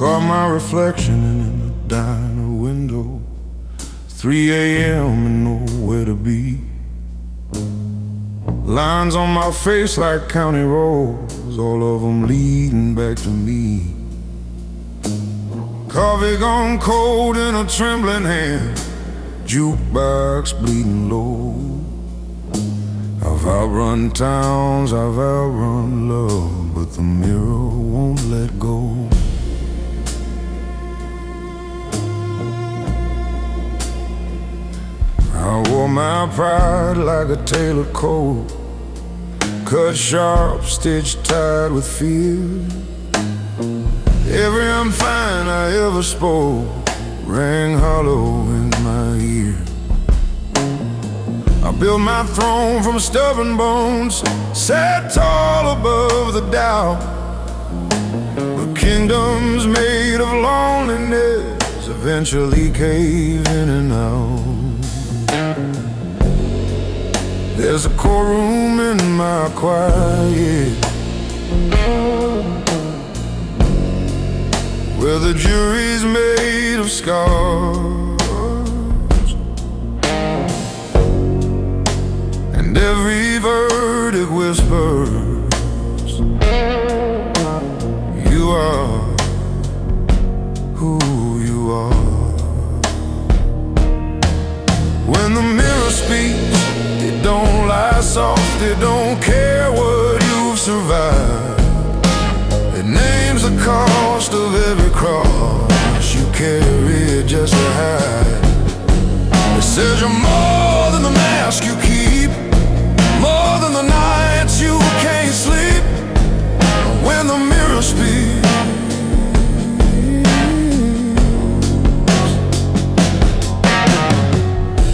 Caught my reflection in the diner window, 3 a.m. and nowhere to be. Lines on my face like county roads, all of them leading back to me. Coffee gone cold in a trembling hand, jukebox bleeding low. I've outrun towns, I've outrun love, but the mirror won't let go. I wore my pride like a tailored coat, cut sharp, stitched tight with fear. Every I'm fine I ever spoke rang hollow in my ear. I built my throne from stubborn bones, sat tall above the doubt. But kingdoms made of loneliness eventually cave in and out. There's a courtroom in my quiet, where the jury's made of scars, and every verdict whispers, you are who you are. When the mirror speaks, it don't lie soft, it don't care what you've survived. It names the cost of every cross you carry just to hide. It says you're more than the mask you keep, more than the nights you can't sleep. When the mirror speaks,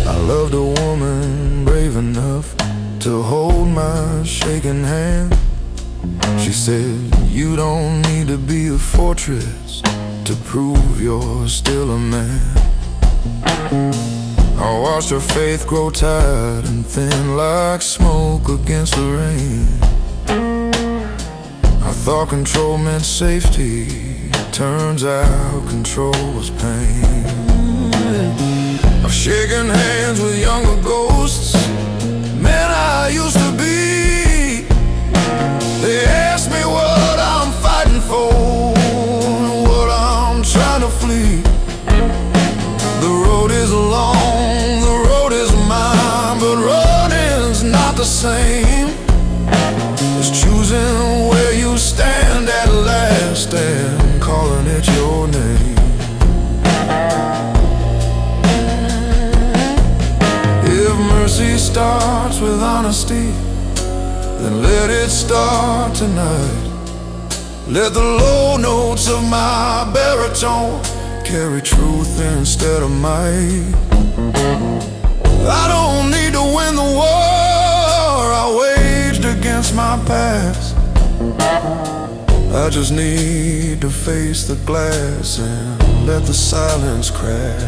I loved a woman brave enough to hold my shaking hand. She said, you don't need to be a fortress to prove you're still a man. I watched her faith grow tired and thin like smoke against the rain. I thought control meant safety, turns out control was pain. I've shaken hands with younger ghosts, men I used to be. They ask me what I'm fighting for, what I'm trying to flee. The road is long, the road is mine, but running's not the same as choosing where you stand at last and calling it your name. If mercy starts with honesty, then let it start tonight. Let the low notes of my baritone carry truth instead of might. I don't need to win the war I waged against my past. I just need to face the glass and let the silence crack.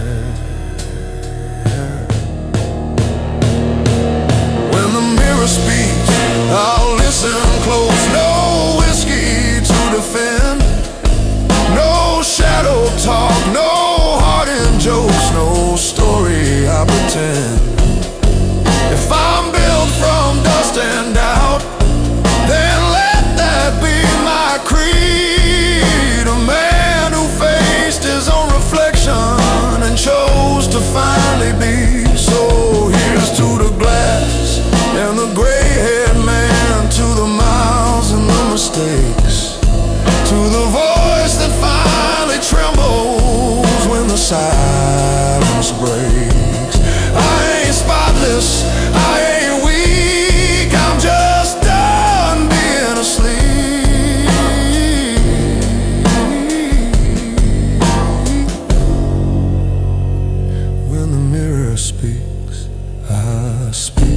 When the mirror speaks, I'll listen close. No whiskey to defend, no shadow talk, no heart-in jokes, no story I pretend. If I'm built from dust and doubt, then let that be my creed. A man who faced his own reflection and chose to finally be. So here's to the glass and the gray-haired man, to the miles and the mistakes, to the voice that finally trembles when the silence breaks. I ain't spotless, I ain't weak, I'm just done being asleep. When the mirror speaks, I speak.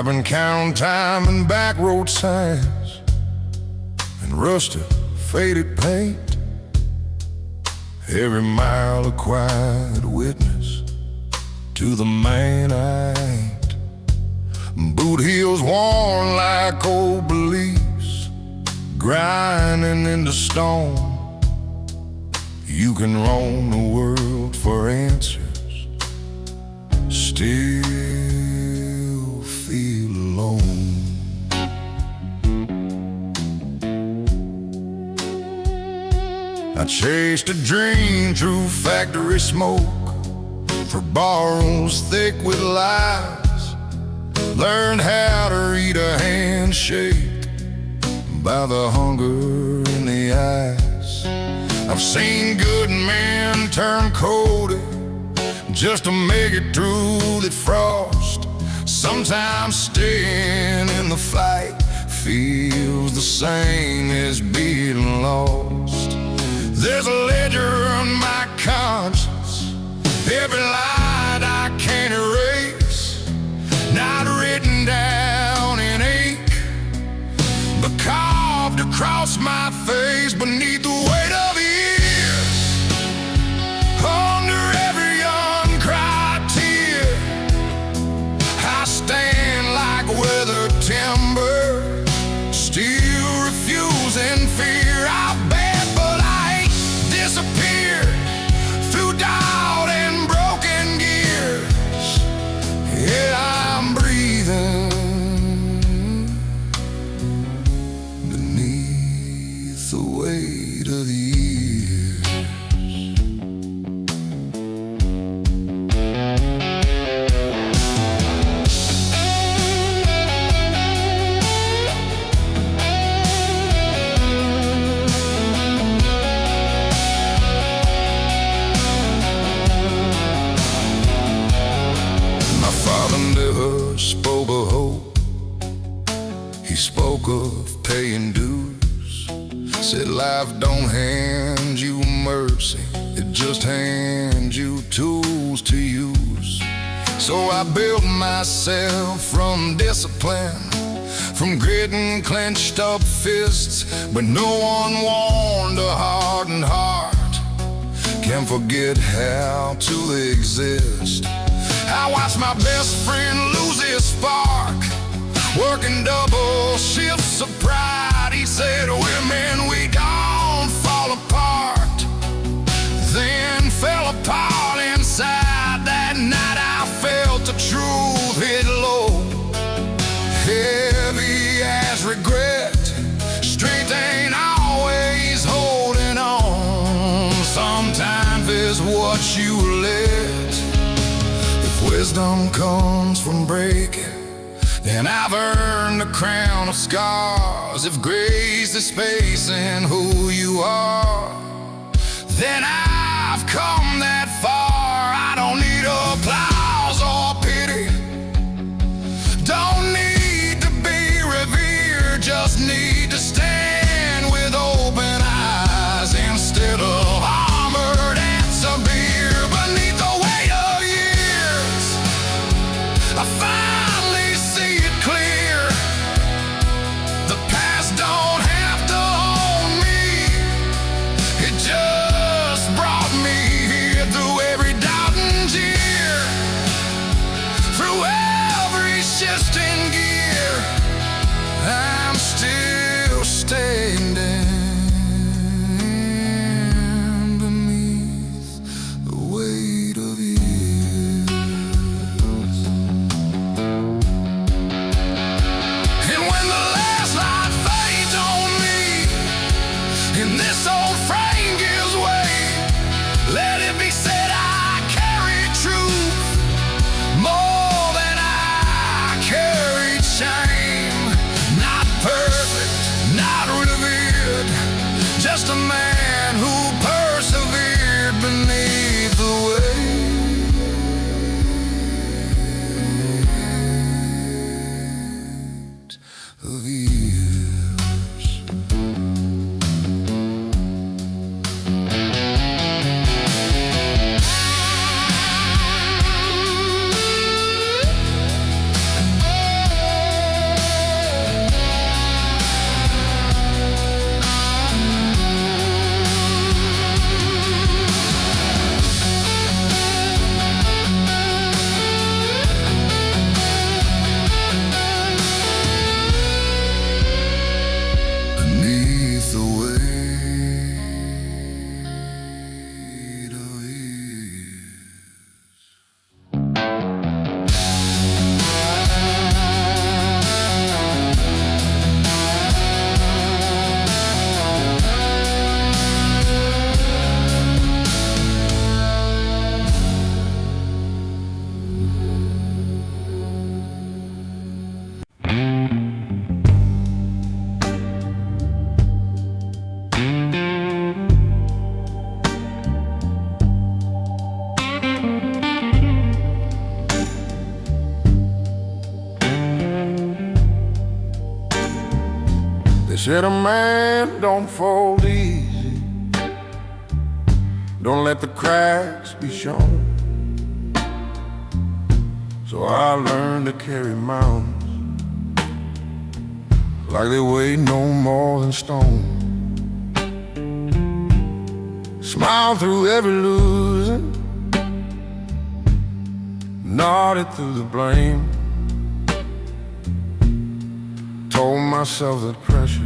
I've been counting time in back road signs and rusted, faded paint. Every mile a quiet witness to the man I ain't. Boot heels worn like old beliefs, grinding into stone. You can roam the world for answers, still feel alone. I chased a dream through factory smoke, for barrels thick with lies. Learned how to read a handshake by the hunger in the eyes. I've seen good men turn colder just to make it through that frost. Sometimes staying in the fight feels the same as being lost. There's a ledger on my conscience, every line I can't erase, not written down in ink, but carved across my face beneath the weight of years. Under every uncried tear, I stand like weathered timber, still refusing fear. I bet, but I ain't disappeared through doubt and broken gears. Yeah, I'm breathing beneath the weight of the years. My father never spoke of hope, he spoke of paying dues. Said life don't hand you mercy, it just hands you tools to use. So I built myself from discipline, from grit and clenched up fists. But no one warned a hardened heart can forget how to exist. I watched my best friend lose his spark, working double shifts of pride. He said, women, we don't fall apart. Then fell apart inside. That night I felt the truth hit low, heavy as regret. Strength ain't always holding on, sometimes it's what you let. If wisdom comes from breaking, then I've earned the crown of scars. If grace is space in who you are, then I've come that far. I don't need applause or pity, don't need to be revered, just need to stand with open eyes instead of armored and severe. Beneath the weight of years, I finally see it clear. The past don't have to own me, it just brought me here through every doubt and jeer, through every shifting gear. I'm still standing beneath the weight of years. And when the last light fades on me, and this old frame gives way, let it be said I carry truth more than I carried shame. Not perfect, not revered, just a man who persevered beneath the weight of years. They said a man don't fold easy, don't let the cracks be shown. So I learned to carry mountains like they weigh no more than stone. Smile through every losing, nodded through the blame. Told myself that pressure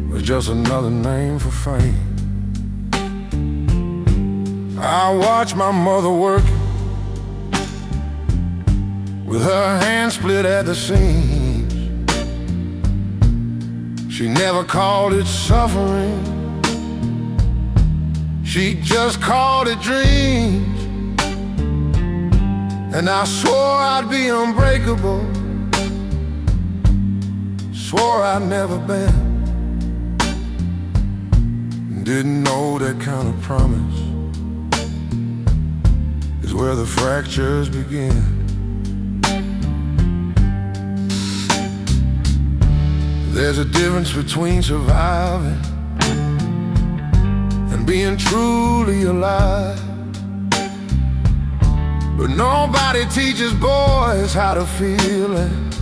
was just another name for fame. I watched my mother working with her hands split at the seams. She never called it suffering, she just called it dreams. And I swore I'd be unbreakable, swore I'd never bend. Didn't know that kind of promise is where the fractures begin. There's a difference between surviving and being truly alive. But nobody teaches boys how to feel and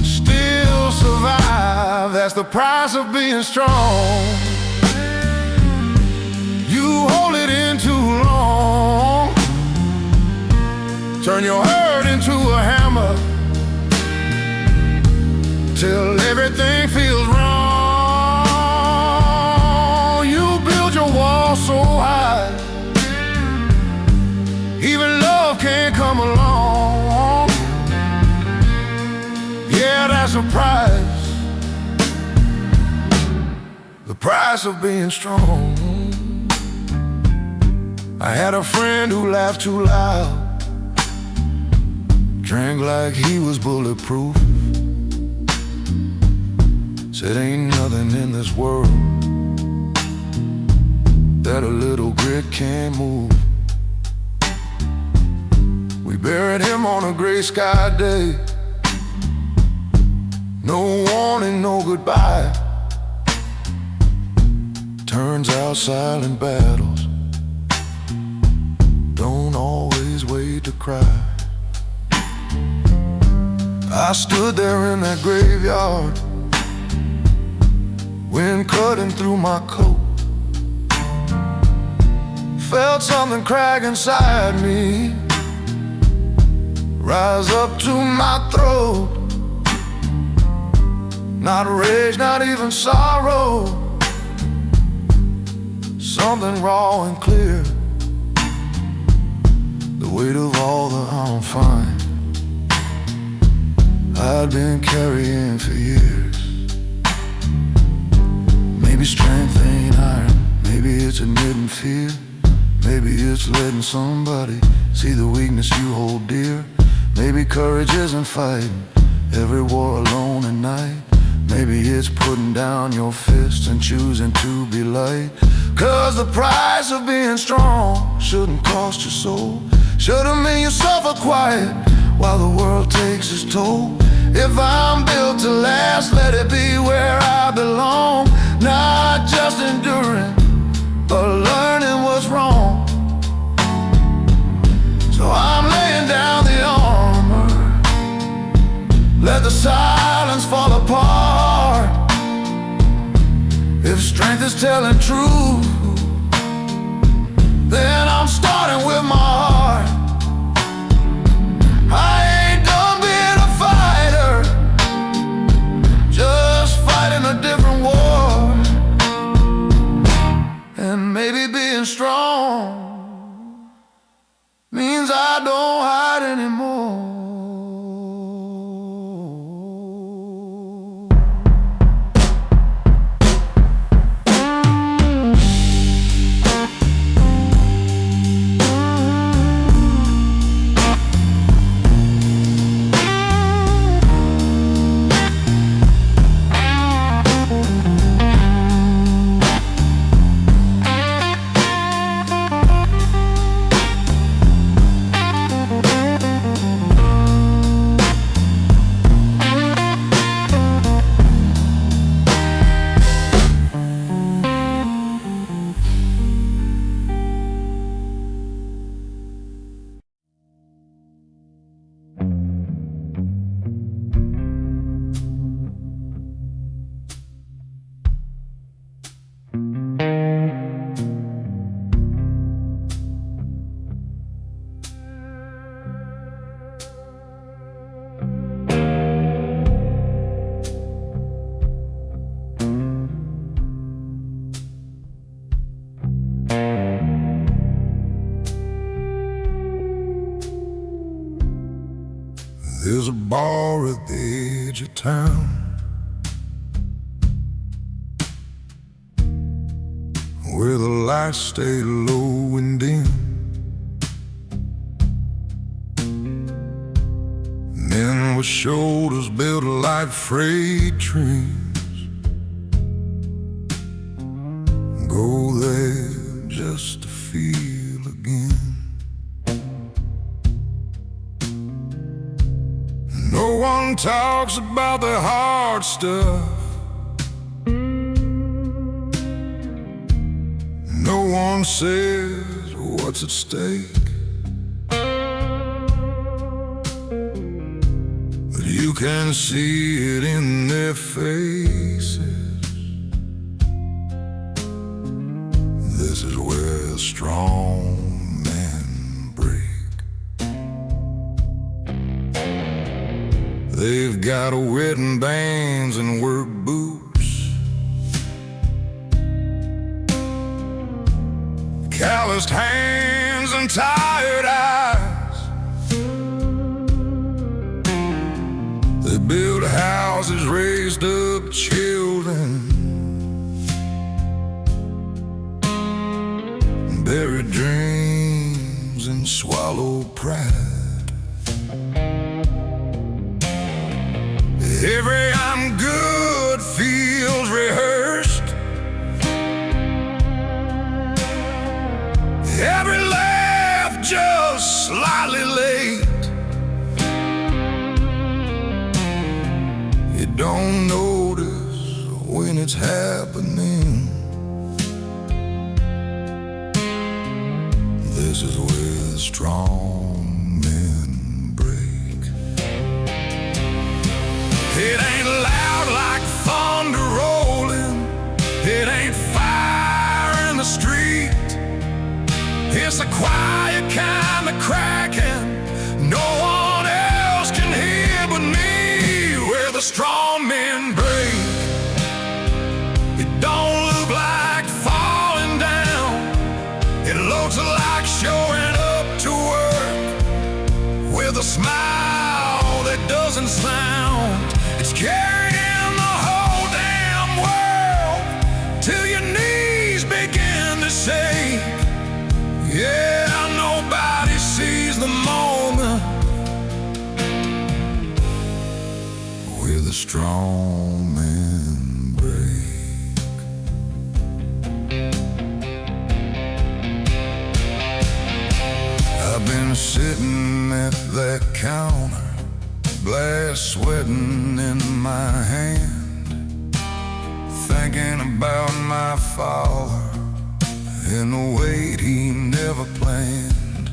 still survive. That's the price of being strong. You hold it in too long, turn your hurt into a hammer till everything feels wrong. You build your wall so high, even love can't come along. Yeah, that's a price, the price of being strong. I had a friend who laughed too loud, drank like he was bulletproof, said ain't nothing in this world that a little grit can't move. We buried him on a gray sky day, no warning, no goodbye. Turns out silent battles don't always wait to cry. I stood there in that graveyard, wind cutting through my coat. Felt something crack inside me, rise up to my throat. Not rage, not even sorrow, something raw and clear, the weight of all the I'm fine I'd been carrying for years. Maybe strength ain't iron, maybe it's admitting fear, maybe it's letting somebody see the weakness you hold dear. Maybe courage isn't fighting every war alone at night, maybe it's putting down your fists and choosing to be light. Cause the price of being strong shouldn't cost your soul, shouldn't mean you suffer quiet while the world takes its toll. If I'm built to last, let it be where I belong, not just enduring, but learning what's wrong. So I'm laying down the armor, let the silence fall apart. If strength is telling truth, then I'm starting with my heart. I ain't done being a fighter, just fighting a different war. And maybe being strong means I don't hide anymore. There's a bar at the edge of town where the lights stay low and dim. Men with shoulders built like freight trains go there just to feel again. No one talks about the hard stuff. No one says what's at stake. But you can see it in their faces. This is where strong men break. They've got wedding bands and work boots, calloused hands and tired eyes. They build houses, raised up children, buried dreams and swallowed pride. Every I'm good feels rehearsed. Every laugh just slightly late. You don't notice when it's happening. This is where strong men break. It ain't loud like thunder rolling. It ain't fire in the street. It's a quiet kind of cracking no one else can hear but me. Where the strong men break, it don't look like falling down. It looks like showing up to work with a smile that doesn't sound. It's carrying the whole damn world till your knees begin to shake. Yeah, nobody sees the moment where the strong men break. I've been sitting at that counter, blood sweating in my hand, thinking about my father in a way he never planned.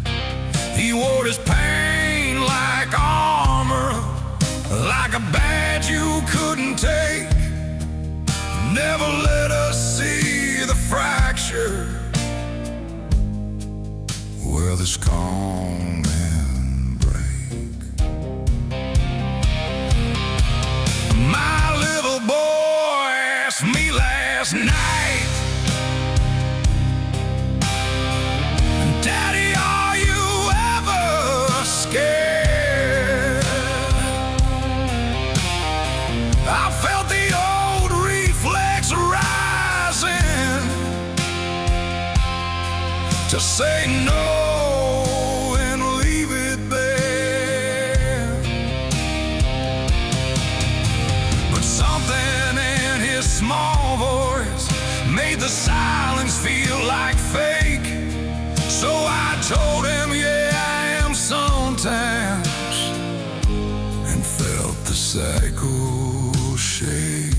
He wore his pain like armor, like a badge you couldn't take. Never let us see the fracture where the strong men break. My little boy asked me last night, Daddy, are you ever scared? I felt the old reflex rising to say no and leave it there. But something in his small voice made the silence feel like fake. So I told him, yeah, I am sometimes, and felt the cycle shake.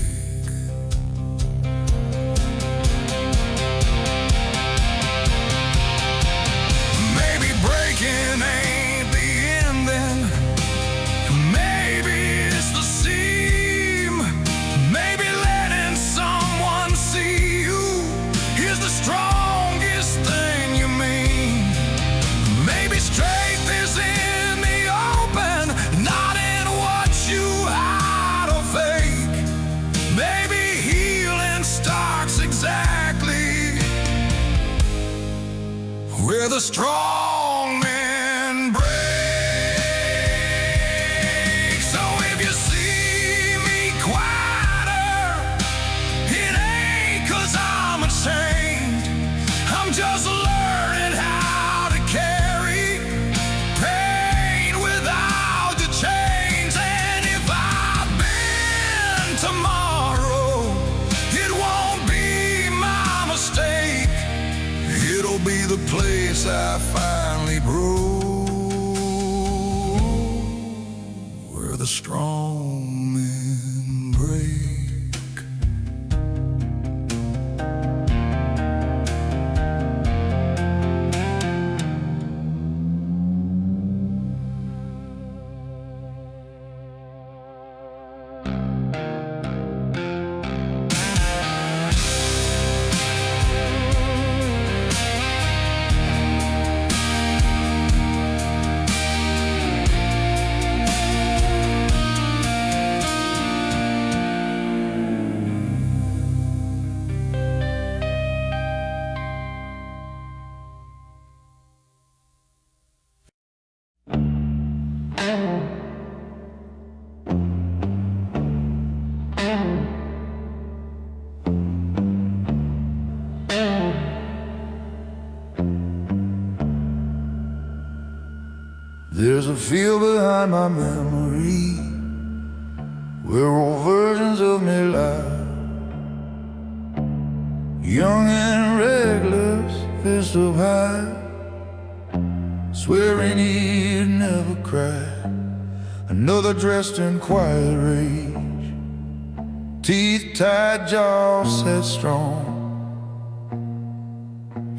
Maybe breaking ain't the ending. Maybe it's the seam. Maybe letting someone see you is the strongest thing you mean. Maybe strength is in the open, not in what you hide or fake. Maybe healing starts exactly where the strong men break. ice I finally broke, where the strong men break. There's a field behind my memory where old versions of me lie, young and reckless, fist up high, swearing he'd never cry. Another dressed in quiet rage, teeth tied, jaws set strong.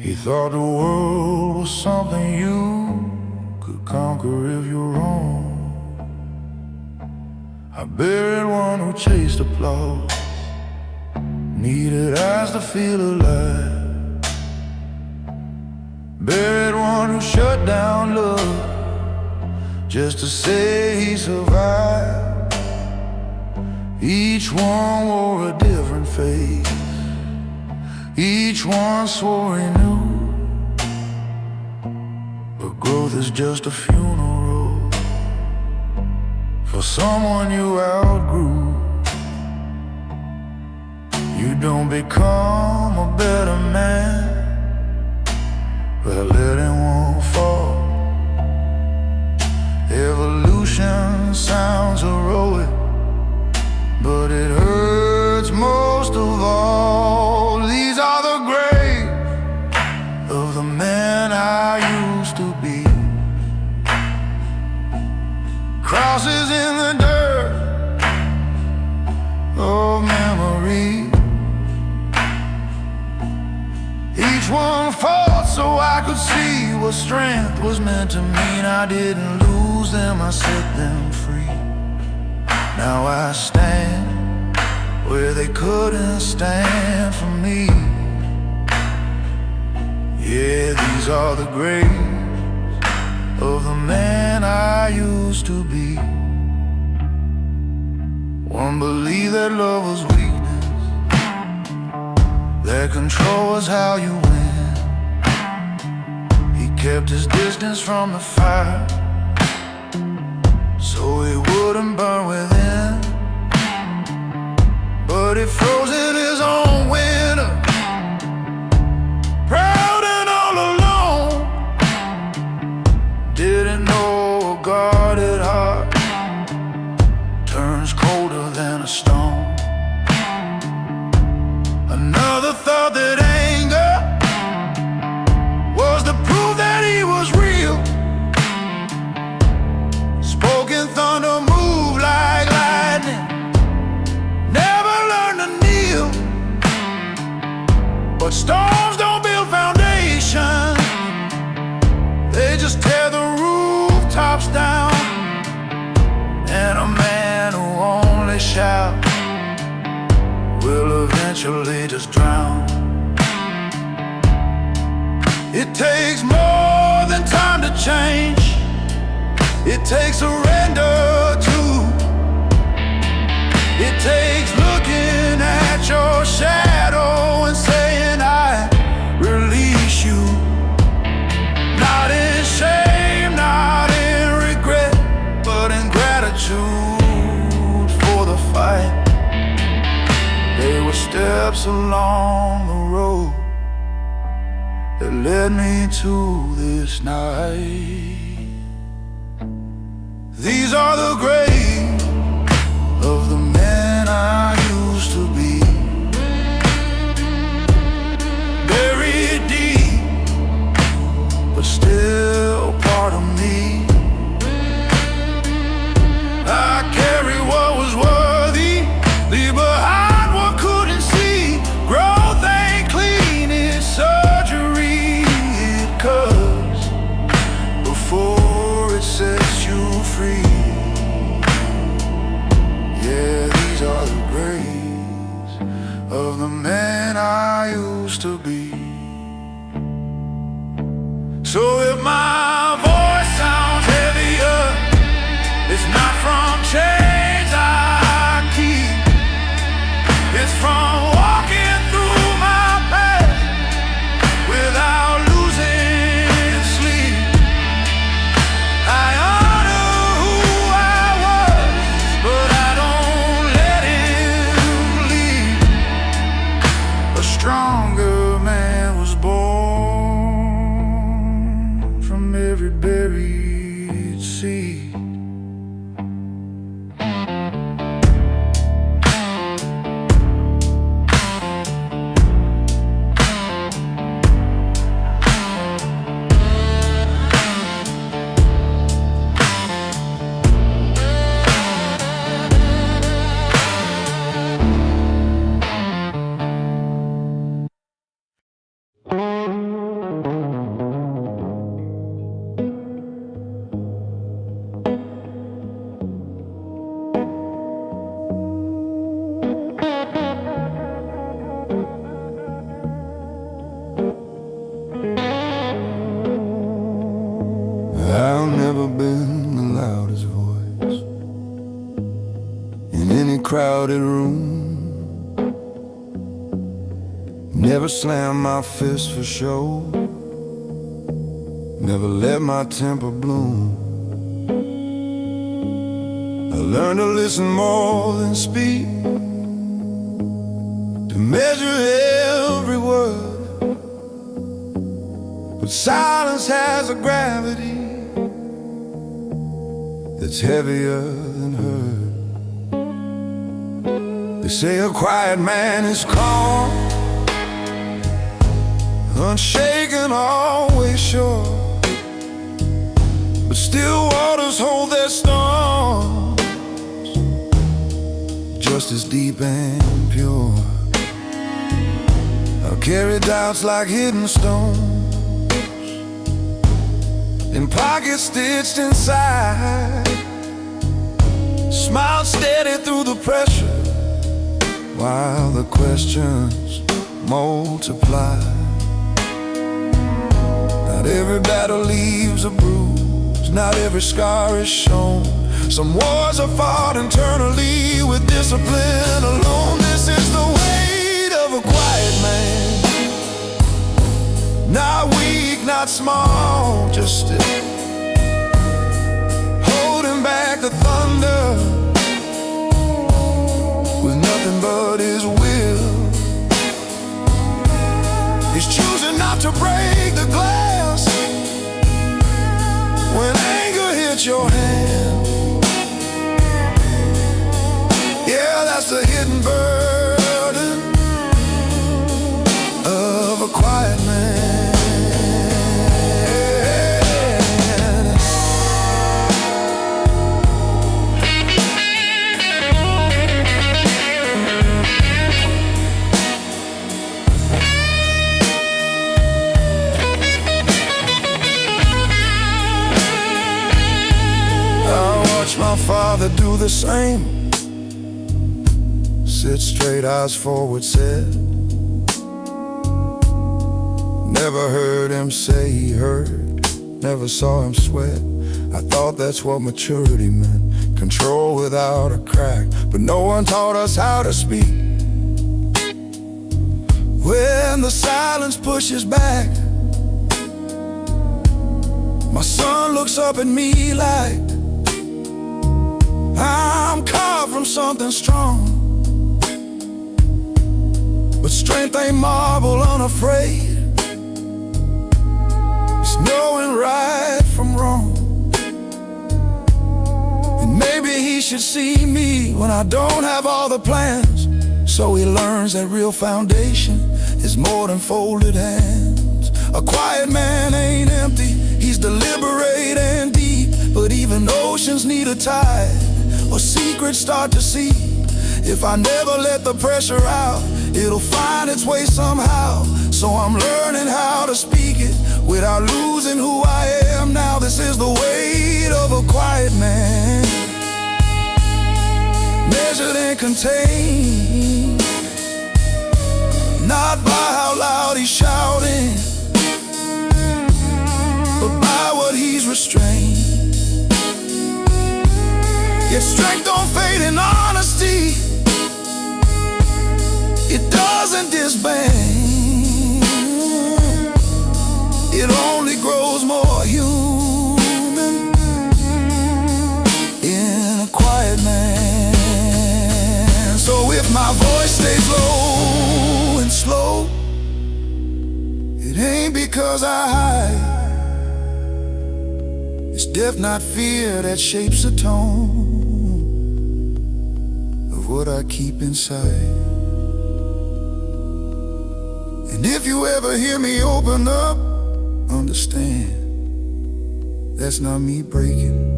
He thought the world was something you could conquer if you're wrong. I buried one who chased applause, needed eyes to feel alive. Buried one who shut down love just to say he survived. Each one wore a different face, each one swore he knew. Growth is just a funeral for someone you outgrew. You don't become a better man by letting one fall. Evolution sounds heroic, but it hurts most of all. These are the graves of the men I used to be. Crosses in the dirt of memory. Each one fought so I could see what strength was meant to mean. I didn't lose them, I set them free. Now I stand where they couldn't stand for me. Yeah, these are the graves of the man I used to be. One believed that love was weakness, that control was how you win. He kept his distance from the fire so it wouldn't burn within, but it froze in his own winter. Proud and all alone, didn't know a guarded heart turns colder than a stone. Another thought that anger was the proof that he was real. Spoken thunder moved like lightning, never learned to kneel. But storms don't build foundations, they just tear the rooftops down. And a man who only shouts will eventually just drown. It takes more than time to change, it takes surrender too. It takes looking at your shadow and saying I release you. Not in shame, not in regret, but in gratitude for the fight. They were steps along the road that led me to this night. These are the graves of the men I used to be. Buried deep, but of the man I used to be. So if my voice sounds heavier, it's not from chains I keep, it's from walking through my past without losing sleep. I honor who I was, but I don't let him lead. A stronger man was born from every buried seed. I've never been the loudest voice in any crowded room. Never slammed my fist for show, never let my temper bloom. I learned to listen more than speak, to measure every word. But silence has a gravity that's heavier than hurt. They say a quiet man is calm, unshaken, always sure, but still waters hold their storms, just as deep and pure. I'll carry doubts like hidden stones in pockets stitched inside, smile steady through the pressure while the questions multiply. Not every battle leaves a bruise, not every scar is shown. Some wars are fought internally with discipline alone. This is the weight of a quiet man, not weak, not small, just still, holding back the thunder with nothing but his will. He's choosing not to break the glass when anger hits your hand. Yeah, that's the hidden burden of a quiet man. My father do the same, sit straight, eyes forward, said. Never heard him say he heard, never saw him sweat. I thought that's what maturity meant, control without a crack. But no one taught us how to speak. When the silence pushes back, my son looks up at me like I'm carved from something strong. But strength ain't marble, unafraid. It's knowing right from wrong. And maybe he should see me when I don't have all the plans, so he learns that real foundation is more than folded hands. A quiet man ain't empty, he's deliberate and deep. But even oceans need a tide, or secrets start to seep. If I never let the pressure out, it'll find its way somehow. So I'm learning how to speak it without losing who I am. Now this is the weight of a quiet man, measured and contained. not by how loud he's shouting, but by what he's restrained. Yet strength don't fade in honesty, it doesn't disband, it only grows more human in a quiet man. So if my voice stays low and slow, it ain't because I hide. It's death, not fear, that shapes the tone of what I keep inside. And if you ever hear me open up, understand, that's not me breaking.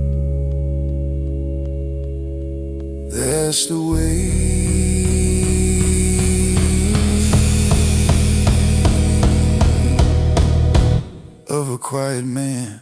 That's the way of a quiet man.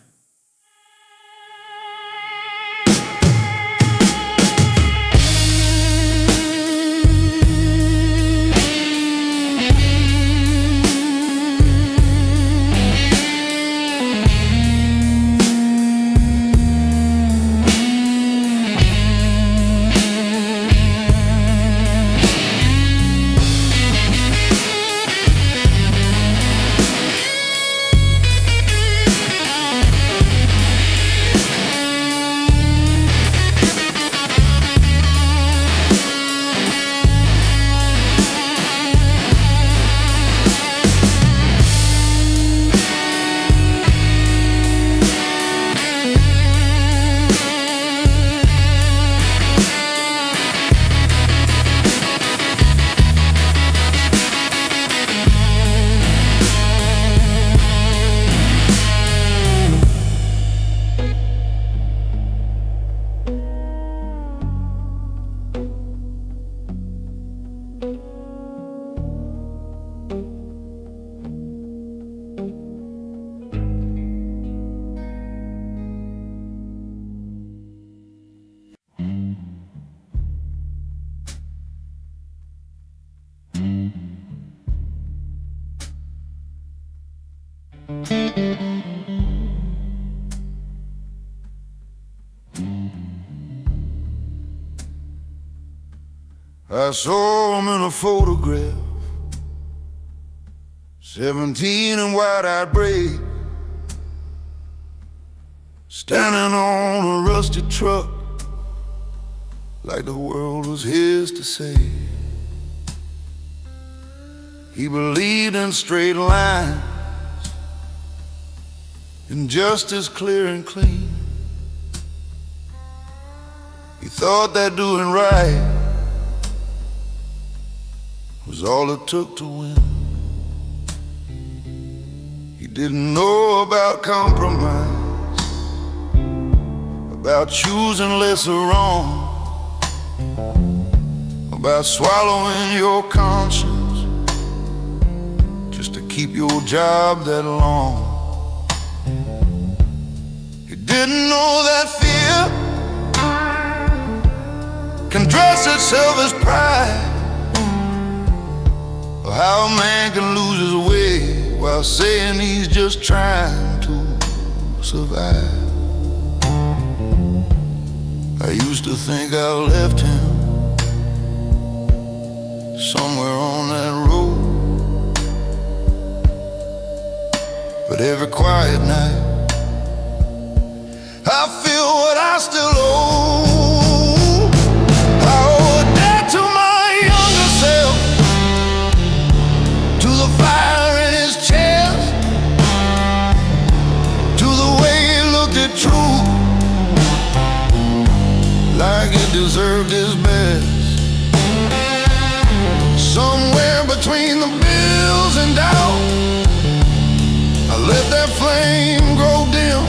I saw him in a photograph, 17 and wide-eyed brave, standing on a rusty truck, like the world was his to save. He believed in straight lines, in justice clear and clean. He thought that doing right was all it took to win. He didn't know about compromise, about choosing lesser wrong, about swallowing your conscience just to keep your job that long. He didn't know that fear can dress itself as pride, or how a man can lose his way while saying he's just trying to survive. I used to think I left him somewhere on that road, but every quiet night I feel what I still owe. Like it deserved his best. Somewhere between the bills and doubt, I let that flame grow dim.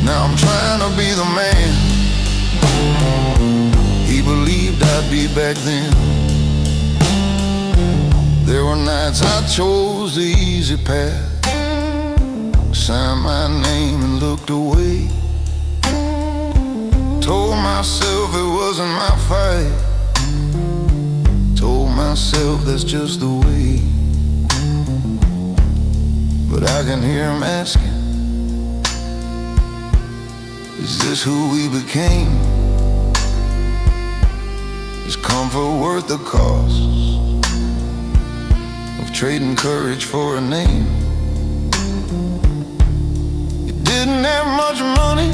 Now I'm trying to be the man he believed I'd be back then. There were nights I chose the easy path, signed my name and looked away. Told myself it wasn't my fight, told myself myself that's just the way. But I can hear him asking, is this who we became? Is comfort worth the cost of trading courage for a name? You didn't have much money,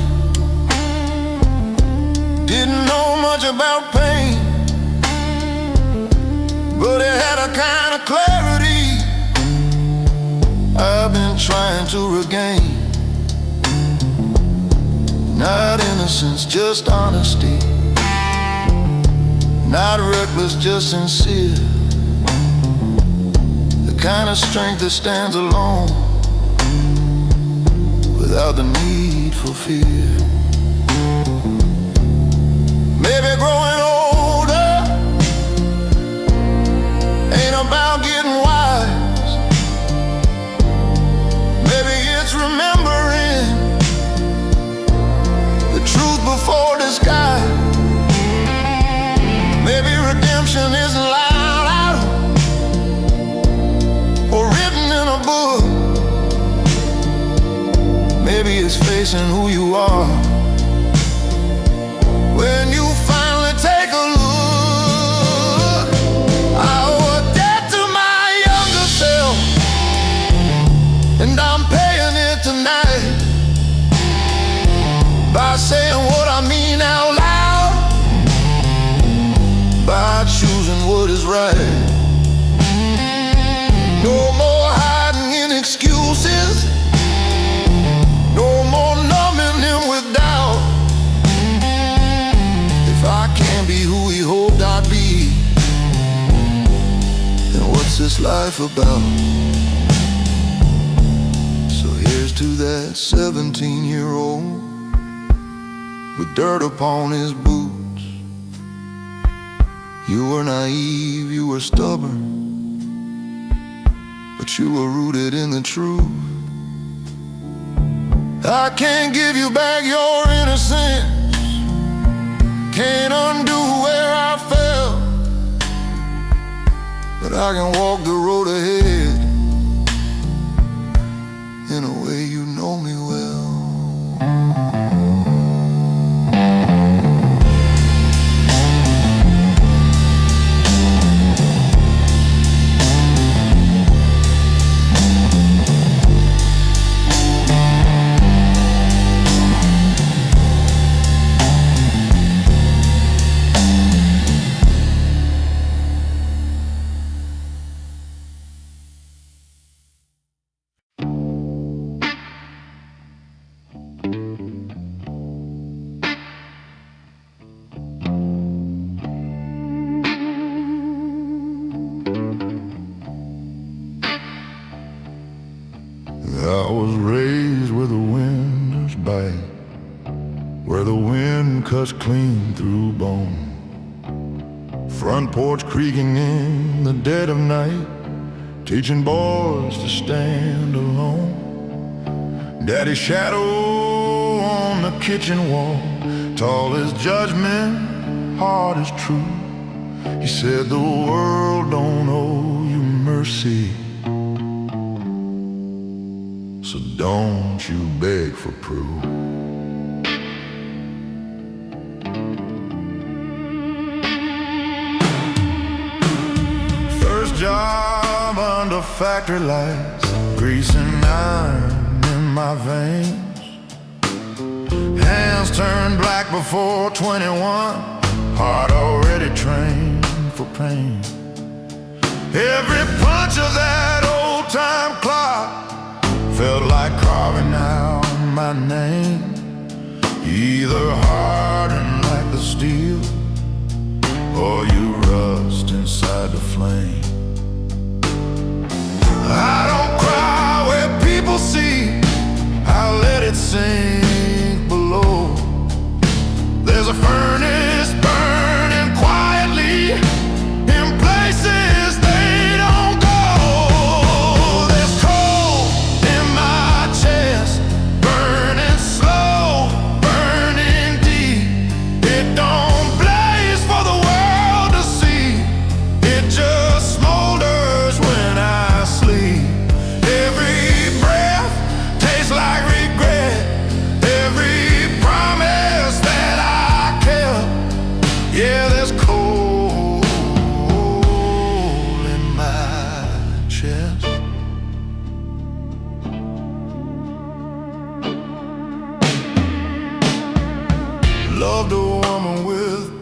didn't know much about pain, but it had a kind of clarity I've been trying to regain. Not innocence, just honesty. Not reckless, just sincere. The kind of strength that stands alone without the need for fear. Maybe growing older ain't about getting wise. Maybe it's remembering the truth before disguise. Maybe redemption isn't loud out or written in a book. Maybe it's facing who you are when you finally take a look. I owe a debt to my younger self, and I'm paying it tonight by saying what I mean out loud, by choosing what is right. No more hiding in excuses, no more numbing him with doubt. If I can't be who he hoped I'd be, then what's this life about? So here's to that 17-year-old with dirt upon his boots. You were naive, you were stubborn, but you were rooted in the truth. I can't give you back your innocence, can't undo where I fell, but I can walk the road ahead in a way you know me well. I was raised where the winds bite, where the wind cuts clean through bone. Front porch creaking in the dead of night, teaching boys to stand alone. Daddy's shadow on the kitchen wall, tall as judgment, hard as truth. He said the world don't owe you mercy, so don't you beg for proof. First job under factory lights, greasing iron in my veins. Hands turned black before 21, heart already trained for pain. Every punch of that old-time clock felt like carving out my name, either hardened like the steel, or you rust inside the flame. I don't cry where people see, I let it sink below. There's a furnace burning quietly in places they don't go. There's coal in my chest, burning slow, burning deep. It don't blaze for the world to see, it just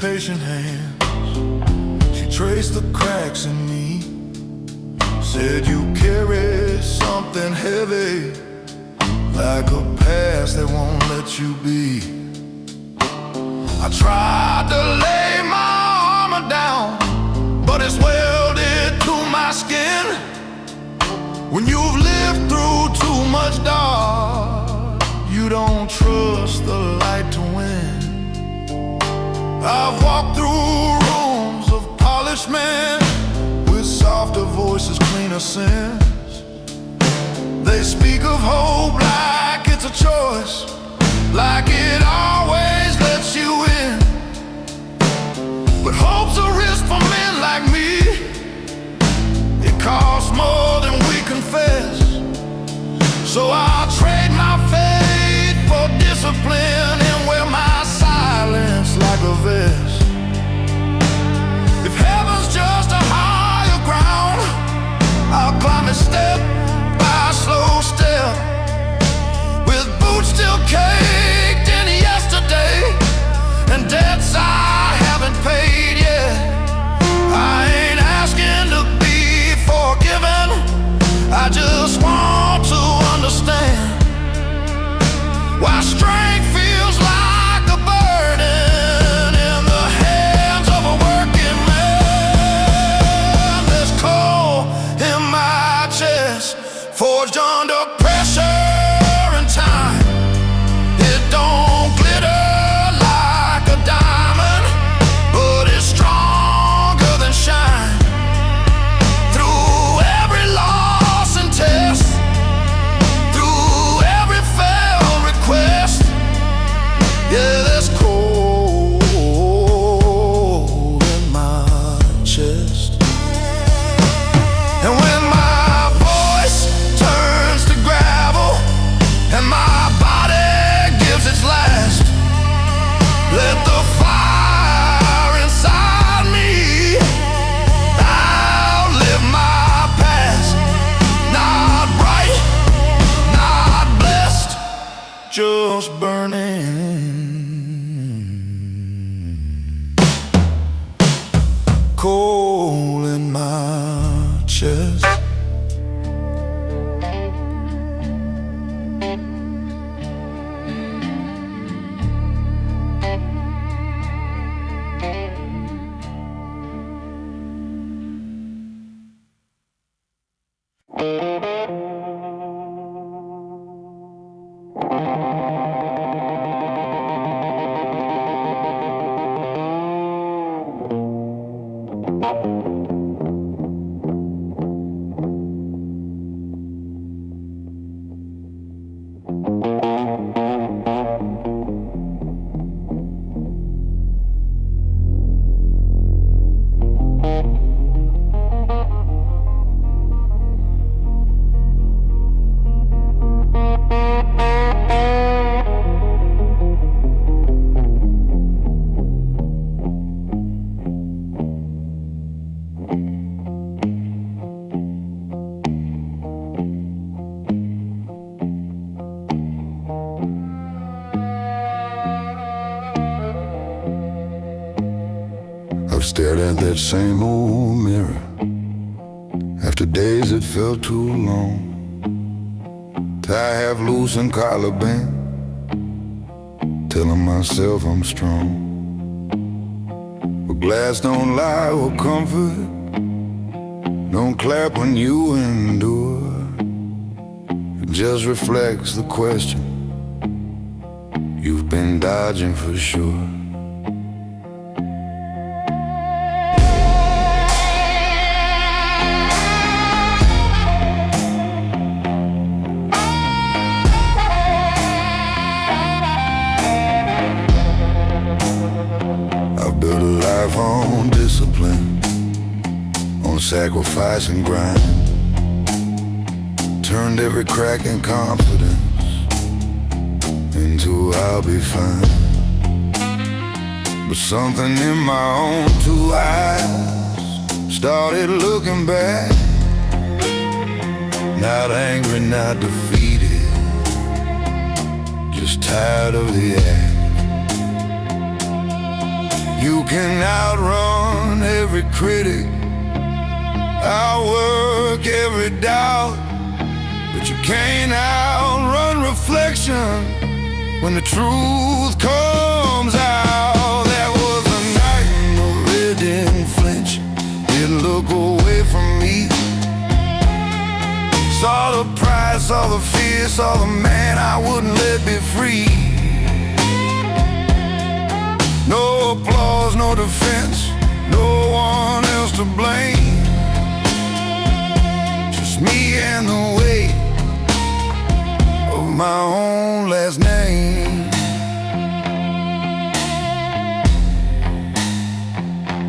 patient hands. She traced the cracks in me, said you carry something heavy, like a past that won't let you be. I tried to lay my armor down, but it's welded to my skin. When you've lived through too much dark, you don't trust the light to win. I've walked through rooms of polished men with softer voices, cleaner sins. They speak of hope like it's a choice, like it always lets you in. But hope's a risk for men like me. It costs more than we confess. So I'll trade my faith for discipline and wear my silence like a vest. If heaven's just a higher ground, I'll climb it step by slow step, with boots still caked in yesterday and debts I haven't paid yet. I ain't asking to be forgiven, I just want to understand why strength feels like a burden in the hands of a working man. There's coal in my chest, forged under pressure and time. It don't glitter like a diamond, but it's stronger than shine. Through every loss and test, through every failed request, yeah, there's coal in my chest. And when my voice turns to gravel and my body gives its last, let the fire inside me outlive my past. Not bright, not blessed, just burning. Coal in my chest. I've stared at that same old mirror after days that felt too long. Tie half loose and collar band, telling myself I'm strong. But glass don't lie or comfort, don't clap when you endure. It just reflects the question you've been dodging for sure. Built a life on discipline, on sacrifice and grind. Turned every crack in confidence into I'll be fine. But something in my own two eyes started looking back. Not angry, not defeated, just tired of the act. You can outrun every critic, outwork every doubt, but you can't outrun reflection when the truth comes out. That was a night the red didn't flinch, didn't look away from me. Saw the pride, saw the fear, saw the man I wouldn't let be free. No applause, no defense, no one else to blame, just me and the weight of my own last name.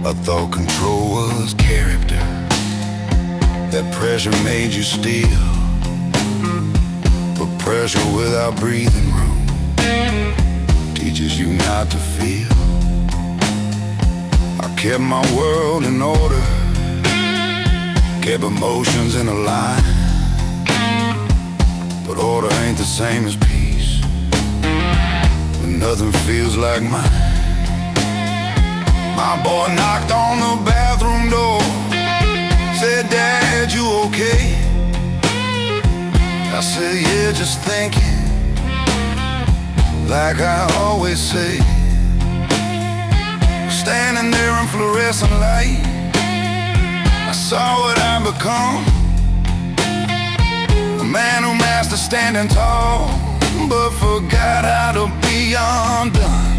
I thought control was character, that pressure made you steal, but pressure without breathing room teaches you not to feel. I kept my world in order, kept emotions in a line, but order ain't the same as peace when nothing feels like mine. My boy knocked on the bathroom door, said, "Dad, you okay?" I said, "Yeah, just thinking," like I always say. Standing there in fluorescent light, I saw what I'd become, a man who mastered standing tall, but forgot how to be undone.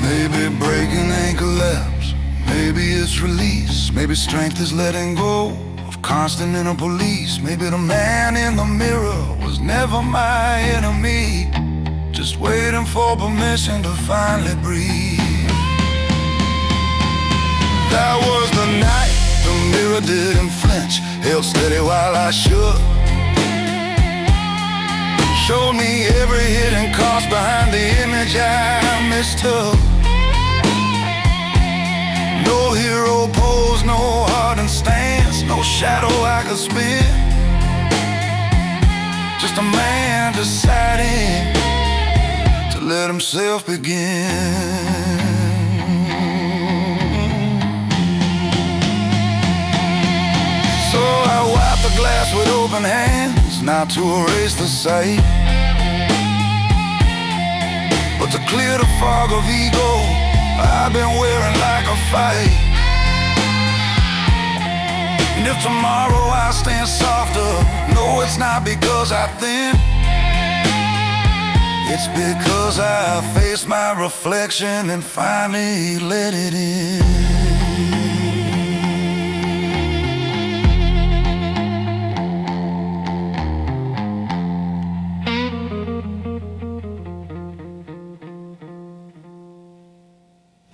Maybe breaking ain't collapse, maybe it's release, maybe strength is letting go of constant inner police. Maybe the man in the mirror was never my enemy, just waiting for permission to finally breathe. That was the night the mirror didn't flinch, held steady while I shook, showed me every hidden cost behind the image I mistook. No hero pose, no hardened stance, no shadow I could spin, just a man deciding to let himself begin. So I wiped the glass with open hands, not to erase the sight, but to clear the fog of ego I've been wearing like a fight. And if tomorrow I stand softer, no, it's not because I thin, it's because I faced my reflection and finally let it in.